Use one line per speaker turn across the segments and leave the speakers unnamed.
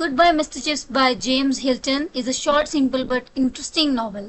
Goodbye Mr. Chips by James Hilton is a short, simple but interesting novel.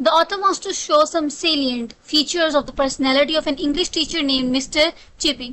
The author wants to show some salient features of the personality of an English teacher named Mr. Chipping.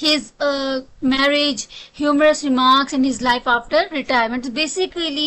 his marriage, humorous remarks and his life after retirement. Basically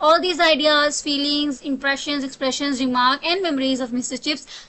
All these ideas, feelings, impressions, expressions, remarks and memories of Mr. Chips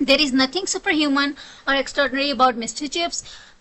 There is nothing superhuman or extraordinary about Mr. Chips.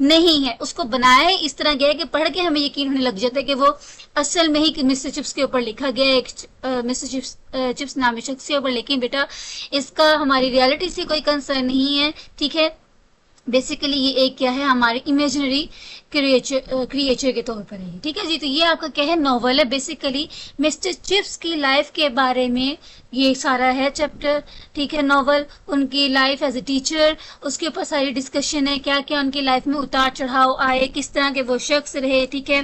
نہیں ہے, اس کو بنایا اس طرح گیا ہے کہ پڑھ کے ہمیں یقین ہونے لگ جاتا ہے کہ وہ اصل میں ہی مسٹر چپس کے اوپر لکھا گیا ہے, ایک مسٹر چپس نامی شخص کے اوپر, لیکن بیٹا اس کا ہماری ریالٹی سے کوئی کنسرن نہیں ہے. ٹھیک ہے, بیسیکلی یہ ایک کیا ہے ہمارے امیجنری کریچر کے طور پر ہے. ٹھیک ہے جی, تو یہ آپ کا کیا ہے ناول ہے, بیسیکلی مسٹر چپس کی لائف کے بارے میں یہ سارا ہے چیپٹر. ٹھیک ہے, ناول ان کی لائف ایز اے ٹیچر, اس کے اوپر ساری ڈسکشن ہے, کیا کیا ان کی لائف میں اتار چڑھاؤ آئے, کس طرح کے وہ شخص رہے. ٹھیک ہے,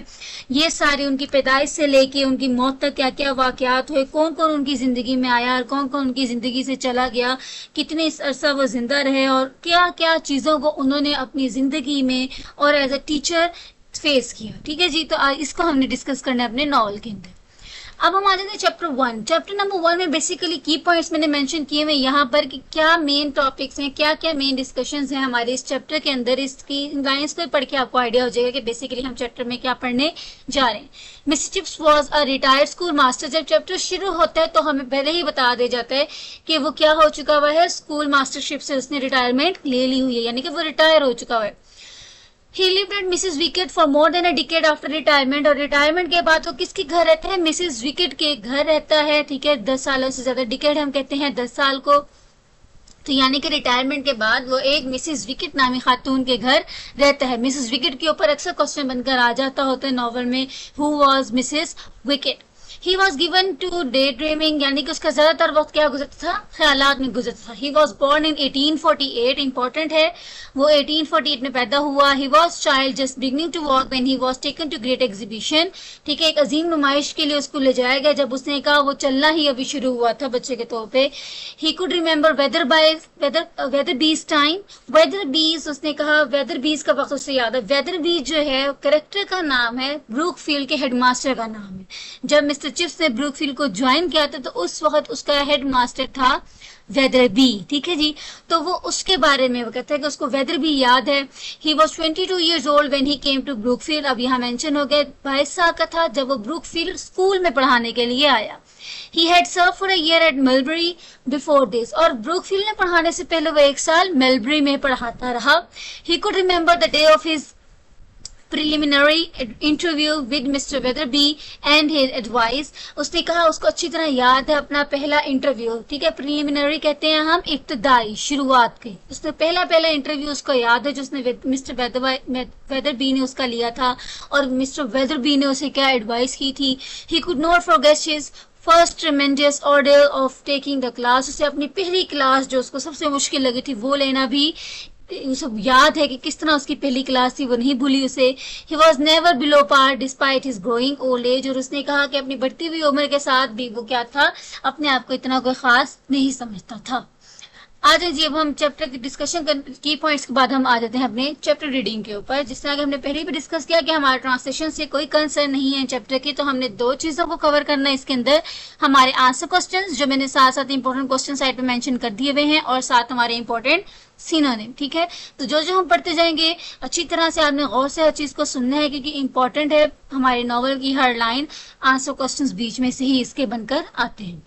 یہ سارے ان کی پیدائش سے لے کے ان کی موت تک کیا کیا واقعات ہوئے, کون کون ان کی زندگی میں آیا اور کون کون ان کی زندگی سے چلا گیا, کتنے عرصہ وہ زندہ رہے, اور کیا کیا چیزوں کو انہوں نے اپنی زندگی میں اور ایز اے ٹیچر فیس کیا. ٹھیک ہے جی, تو اس کو ہم نے ڈسکس کرنا ہے اپنے ناول کے اندر. اب ہم آ جاتے ہیں چیپٹر 1. چیپٹر نمبر 1 میں بیسیکلی کی پوائنٹس میں نے مینشن کیے ہوئے یہاں پر کہ کیا مین ٹاپکس ہیں, کیا کیا مین ڈسکشنز ہیں ہمارے اس چیپٹر کے اندر. اس کی لائنس کو پڑھ کے آپ کو آئیڈیا ہو جائے گا کہ بیسیکلی ہم چیپٹر میں کیا پڑھنے جا رہے ہیں. Mr Chips was a retired school master. جب چیپٹر شروع ہوتا ہے تو ہمیں پہلے ہی بتا دیا جاتا ہے کہ وہ کیا ہو چکا ہوا ہے, اسکول ماسٹر شپ سے اس نے ریٹائرمنٹ لے لی ہوئی ہے, یعنی کہ وہ ریٹائر ہو چکا ہوا ہے. He lived at Mrs. Wicket for more than a decade after retirement. اور ریٹائرمنٹ کے بعد وہ کس کے گھر رہتا ہے, مسز وکٹ کے گھر رہتا ہے. ٹھیک ہے, 10 سالوں سے زیادہ, ڈیکیڈ ہم کہتے ہیں 10 سال کو, تو یعنی کہ ریٹائرمنٹ کے بعد وہ ایک مسز وکٹ نامی خاتون کے گھر رہتا ہے. مسز وکٹ کے اوپر اکثر کوسچن بن کر آ جاتا ہوتا ہے ناول میں, who was Mrs wicket. He was given to daydreaming, یعنی کہ اس کا زیادہ تر وقت کیا گزرتا تھا, خیالات میں گزرتا تھا. He was born in 1848, important ہے, وہ 1848 میں پیدا ہوا. He was child just beginning to walk when he was taken to great exhibition. ٹھیک ہے, ایک عظیم نمائش کے لیے اس کو لے جایا گیا جب اس نے کہا وہ چلنا ہی ابھی شروع ہوا تھا بچے کے طور پہ. He could remember weather bees time. weather bees, اس نے کہا weather bees کا وقت اسے یاد ہے. weather bees جو ہے کریکٹر کا نام ہے, بروک فیلڈ کے ہیڈ ماسٹر کا نام ہے. جب مسٹر چپس نے بروک فیلڈ کو جوائن کیا تھا تو اس وقت اس کا ہیڈ ماسٹر تھا ویدر بی. ٹھیک ہے جی, تو وہ اس کے بارے میں وہ کہتا ہے کہ اس کو ویدر بی یاد ہے. He was 22 years old when he came to Brookfield. اب یہاں مینشن ہو گیا 22 سال کا تھا جب وہ بروک فیلڈ اسکول میں پڑھانے کے لیے آیا. He had served for a year at Mulberry before this. اور بروک فیلڈ میں پڑھانے سے پہلے وہ 1 سال ملبری میں پڑھاتا رہا. He could remember the day of his preliminary interview with Mr. Weatherby and his advice. اس نے کہا اس کو اچھی طرح یاد ہے اپنا پہلا انٹرویو. ٹھیک ہے, پریلیمنری کہتے ہیں ہم ابتدائی, شروعات کے. اس نے پہلا انٹرویو اس کو یاد ہے جو اس نے مسٹر ویدربی نے اس کا لیا تھا اور مسٹر ویدربی نے اسے کیا ایڈوائس کی تھی. He could not forget his first tremendous order of taking the class. اسے اپنی پہلی کلاس جو اس کو سب سے مشکل لگی تھی وہ لینا بھی سب یاد ہے کہ کس طرح اس کی پہلی کلاس تھی, وہ نہیں بھولی اسے. He was never below par despite his growing old age. اور اس نے کہا کہ اپنی بڑھتی ہوئی عمر کے ساتھ بھی وہ کیا تھا, اپنے آپ کو اتنا کوئی خاص نہیں سمجھتا تھا. آ جائیں جی, اب ہم چیپٹر کی ڈسکشن کی پوائنٹس کے بعد ہم آ جاتے ہیں اپنے چیپٹر ریڈنگ کے اوپر. جس طرح کہ ہم نے پہلے بھی ڈسکس کیا کہ ہمارے ٹرانسلیشن سے کوئی کنسرن نہیں ہے چیپٹر کی, تو ہم نے 2 چیزوں کو کور کرنا ہے اس کے اندر. ہمارے آنسر کوسچنز جو میں نے ساتھ ساتھ امپورٹنٹ کوسچن سائڈ پہ مینشن کر دیے ہوئے ہیں, اور ساتھ ہمارے امپورٹنٹ سینونیم. ٹھیک ہے, تو جو ہم پڑھتے جائیں گے اچھی طرح سے آپ نے غور سے ہر چیز کو سننا ہے کیونکہ امپورٹنٹ ہے. ہمارے ناول کی ہر لائن آنسر کوسچنز بیچ میں سے ہی اس کے بن کر آتے ہیں.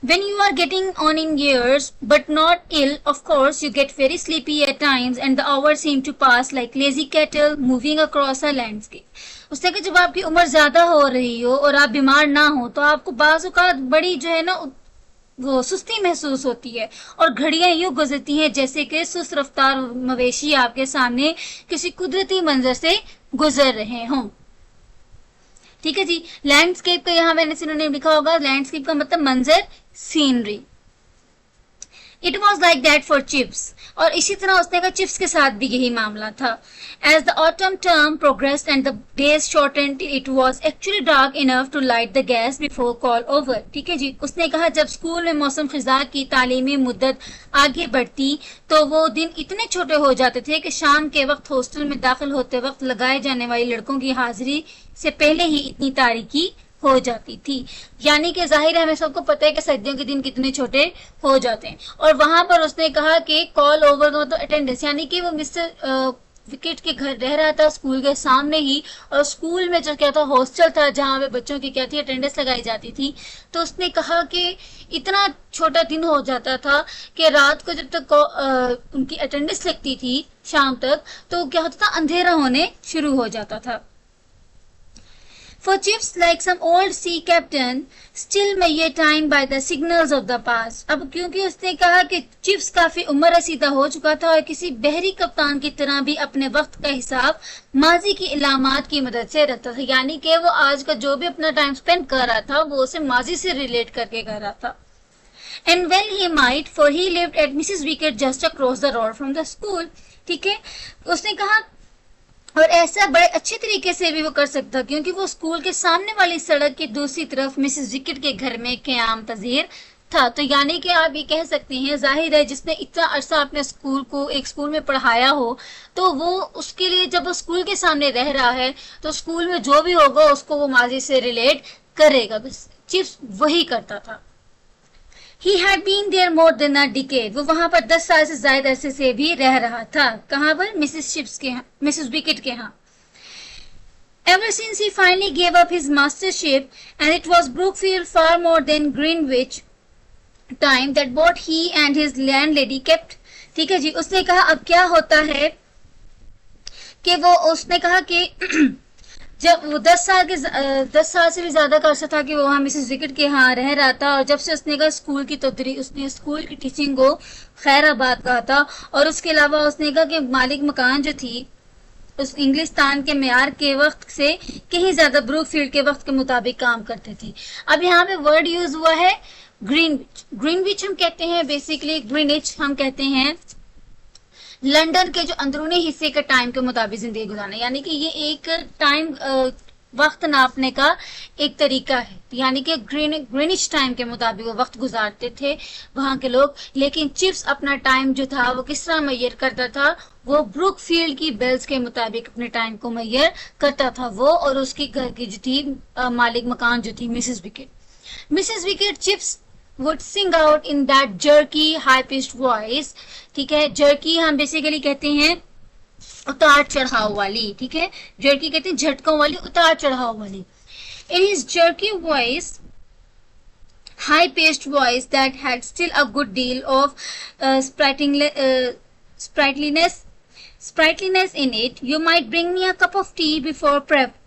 When you are getting on in years but not ill, of course you get very sleepy at times and the hours seem to pass like lazy cattle moving across a landscape. اس نے کہ جب آپ کی عمر زیادہ ہو رہی ہو اور آپ بیمار نہ ہو تو آپ کو بعض اوقات بڑی جو ہے نا وہ سستی محسوس ہوتی ہے اور گھڑیاں یوں گزرتی ہیں جیسے کہ سست رفتار مویشی آپ کے سامنے کسی قدرتی منظر سے گزر رہے ہوں. ٹھیک ہے جی, لینڈسکیپ کا یہاں میں نے سینونیم لکھا ہوگا. لینڈسکیپ کا مطلب منظر, scenery. It was like that for Chips. اور اسی طرح اس نے کہا چپس کے ساتھ بھی یہی معاملہ تھا. As the autumn term progressed and the days shortened, it was actually dark enough to light the gas before call over. ٹھیک ہے جی, اس نے کہا جب اسکول میں موسم خزاں کی تعلیمی مدت آگے بڑھتی تو وہ دن اتنے چھوٹے ہو جاتے تھے کہ شام کے وقت ہاسٹل میں داخل ہوتے وقت لگائے جانے والی لڑکوں کی حاضری سے پہلے ہی اتنی تاریکی ہو جاتی تھی. یعنی کہ ظاہر ہے ہمیں سب کو پتہ ہے کہ سردیوں کے دن کتنے چھوٹے ہو جاتے ہیں. اور وہاں پر اس نے کہا کہ کال اوور کا مطلب اٹینڈنس, یعنی کہ وہ مسٹر وکٹ کے گھر رہ رہا تھا اسکول کے سامنے ہی، اور اسکول میں جو کیا تھا ہاسٹل تھا جہاں پہ بچوں کی کیا تھی اٹینڈنس لگائی جاتی تھی. تو اس نے کہا کہ اتنا چھوٹا دن ہو جاتا تھا کہ رات کو جب تک ان کی اٹینڈنس لگتی تھی شام تک تو کیا ہوتا تھا اندھیرا ہونے شروع ہو جاتا تھا. For chiefs like some old sea captain still measure time by the signals of the past. اب کیونکہ اس نے کہا کہ چیفس کافی عمر رسیدہ ہو چکا تھا اور کسی بحری کپتان کی طرح بھی اپنے وقت کا حساب ماضی کی علامات کی مدد سے رکھتا تھا، یعنی کہ وہ آج کا جو بھی اپنا ٹائم سپینڈ کر رہا تھا وہ اسے ماضی سے ریلیٹ کر کے کر رہا تھا. And well he might, for he lived at Mrs. Wicket just across the road from the school. ٹھیک ہے، اس نے کہا اور ایسا بڑے اچھے طریقے سے بھی وہ کر سکتا کیونکہ وہ اسکول کے سامنے والی سڑک کی دوسری طرف مسز وکٹ کے گھر میں قیام پذیر تھا. تو یعنی کہ آپ یہ کہہ سکتے ہیں ظاہر ہے جس نے اتنا عرصہ اپنے اسکول کو ایک اسکول میں پڑھایا ہو تو وہ اس کے لیے جب وہ اسکول کے سامنے رہ رہا ہے تو اسکول میں جو بھی ہوگا اس کو وہ ماضی سے ریلیٹ کرے گا. بس چیف وہی کرتا تھا. He had been there more than a decade. وہ وہاں پر 10 سال سے زائد عرصے سے بھی رہ رہا تھا. کہاں پر؟ مسز وکٹ کے ہاں. Ever since he finally gave up his mastership, and it was Brookfield far more than Greenwich time that both he and his landlady kept. ٹھیک ہے جی، اس نے کہا اب کیا ہوتا ہے کہ اس نے کہا کہ جب وہ 10 سال سے بھی زیادہ کا عرصہ تھا کہ وہ وہاں مسز وکٹ کے ہاں رہ رہا تھا، اور جب سے اس نے کہا اسکول کی اس نے اسکول کی ٹیچنگ کو خیر آباد کہا تھا، اور اس کے علاوہ اس نے کہا کہ مالک مکان جو تھی اس انگلستان کے معیار کے وقت سے کہیں زیادہ بروک فیلڈ کے وقت کے مطابق کام کرتے تھے. اب یہاں پہ ورڈ یوز ہوا ہے گرینوچ ہم کہتے ہیں بیسیکلی گرینوچ ہم کہتے ہیں لنڈن کے جو اندرونی حصے کے ٹائم کے مطابق زندگی گزارنا، یعنی کہ یہ ایک ٹائم وقت ناپنے کا ایک طریقہ ہے، یعنی کہ گرینچ ٹائم کے مطابق وہ وقت گزارتے تھے وہاں کے لوگ. لیکن چیفس اپنا ٹائم جو تھا وہ کس طرح میئر کرتا تھا؟ وہ بروک فیلڈ کی بیلز کے مطابق اپنے ٹائم کو میئر کرتا تھا، وہ اور اس کی گھر کی جو تھی مالک مکان جو تھی Mrs wicket. Chiefs would sing out in that jerky high pitched voice. ٹھیک ہے، جرکی ہم بیسیکلی کہتے ہیں اتار چڑھاؤ والی. ٹھیک ہے، جرکی کہتے ہیں جھٹکوں والی، اتار چڑھاؤ والی. In his jerky voice, high pitched voice that had still a good deal of sprightliness in it, you might bring me a cup of tea before prep.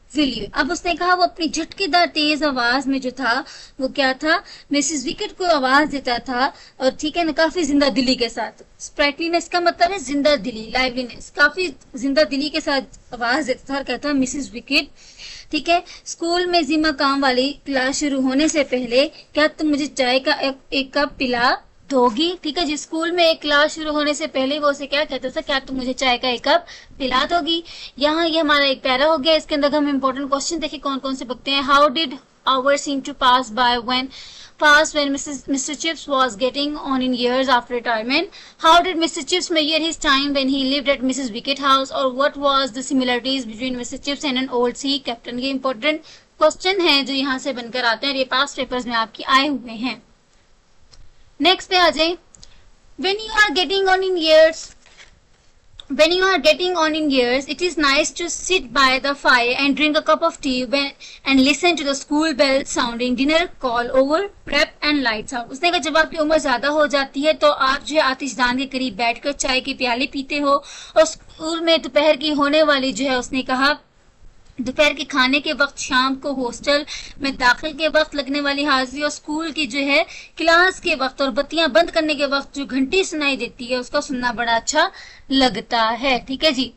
اب اس نے کہا وہ اپنی جھٹکے دار تیز آواز میں جو تھا وہ کیا تھا، مسز وکٹ کو آواز دیتا تھا، اور ٹھیک ہے نا کافی زندہ دلی کے ساتھ. اسپرائٹلینس کا مطلب ہے زندہ دلی، لائیولینس، کافی زندہ دلی کے ساتھ آواز دیتا تھا اور کہتا مسز وکٹ ٹھیک ہے اسکول میں ذمہ کام والی کلاس شروع ہونے سے پہلے کیا تم مجھے چائے کا ایک کپ پلا دو گی. ٹھیک ہے جی، اسکول میں ایک کلاس شروع ہونے سے پہلے وہ اسے کیا کہتا تھا، کیا تم مجھے چائے کا ایک کپ پلا دو گی. یہاں یہ ہمارا ایک پیرا ہو گیا، اس کے اندر ہم امپورٹنٹ کوشچن دیکھیں کون کون سے بکتے ہیں. How did hour seem to pass when Mr. Chips was getting on in years after retirement? How did Mr. Chips measure his time when he lived at Mrs. Wicket house? Or what was the similarities between Mr. Chips and an old sea captain? یہ important question ہیں جو یہاں سے بن کر آتے ہیں اور یہ پاس پیپرز میں آپ کی آئے ہوئے ہیں. نیکسٹ پہ آ جائیں. When you are getting on in years, it is nice to sit by the fire and drink a cup of tea and listen to the school bell sounding, dinner call over, prep and lights out. اس نے کہا جب آپ کی عمر زیادہ ہو جاتی ہے تو آپ جو ہے آتش دان کے قریب بیٹھ کر چائے کی پیالے پیتے ہو، اور اسکول میں دوپہر کی ہونے والی جو ہے اس نے کہا دوپہر کے کھانے کے وقت، شام کو ہاسٹل میں داخل کے وقت لگنے والی حاضری، اور اسکول کی جو ہے کلاس کے وقت اور بتیاں بند کرنے کے وقت جو گھنٹی سنائی دیتی ہے اس کا سننا بڑا اچھا لگتا ہے. ٹھیک ہے جی.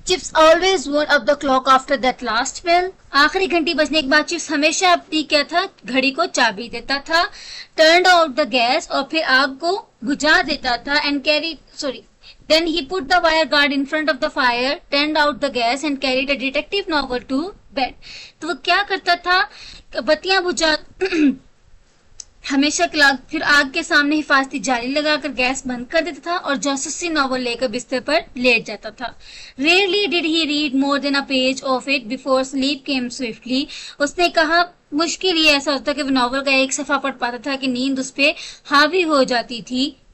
Chips always won up the clock after that last bell. آخری گھنٹی بجنے کے بعد چپس ہمیشہ اپنی کیا تھا، گھڑی کو چابی دیتا تھا. ٹرنڈ آؤٹ دا گیس، اور پھر آگ کو بجھا دیتا تھا. Then he put the wire guard in front of the fire, turned out the gas and carried a detective novel to bed. تو وہ کیا کرتا تھا، بتیاں بجھا ہمیشہ پھر آگ کے سامنے حفاظتی جالی لگا کر گیس بند کر دیتا تھا اور جاسوسی ناول لے کر بستر پر لیٹ جاتا تھا. Rarely did he read more than a page of it before sleep came swiftly. اس نے کہا مشکل ہی ایسا ہوتا کہ وہ ناول کا ایک صفحہ پڑھ پاتا تھا کہ نیند اس پہ حاوی ہو جاتی تھی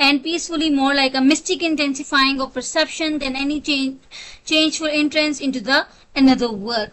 and peacefully, more like a mystic intensifying of perception than any changeful entrance into the another world.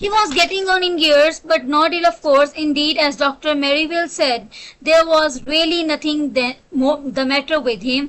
He was getting on in years, but not ill of course. Indeed, as Dr. Merivale said, there was really nothing the matter with him.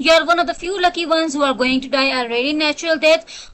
You are one of the few lucky ones who are going to die a very natural death.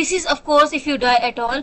This is of course if you die at all.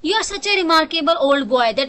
You are such a remarkable old boy that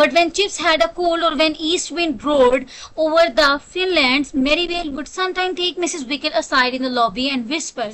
But when Chips had a cold or when east wind roared over the Finlands, Merivale would sometimes take Mrs. Wickett aside in the lobby and whisper.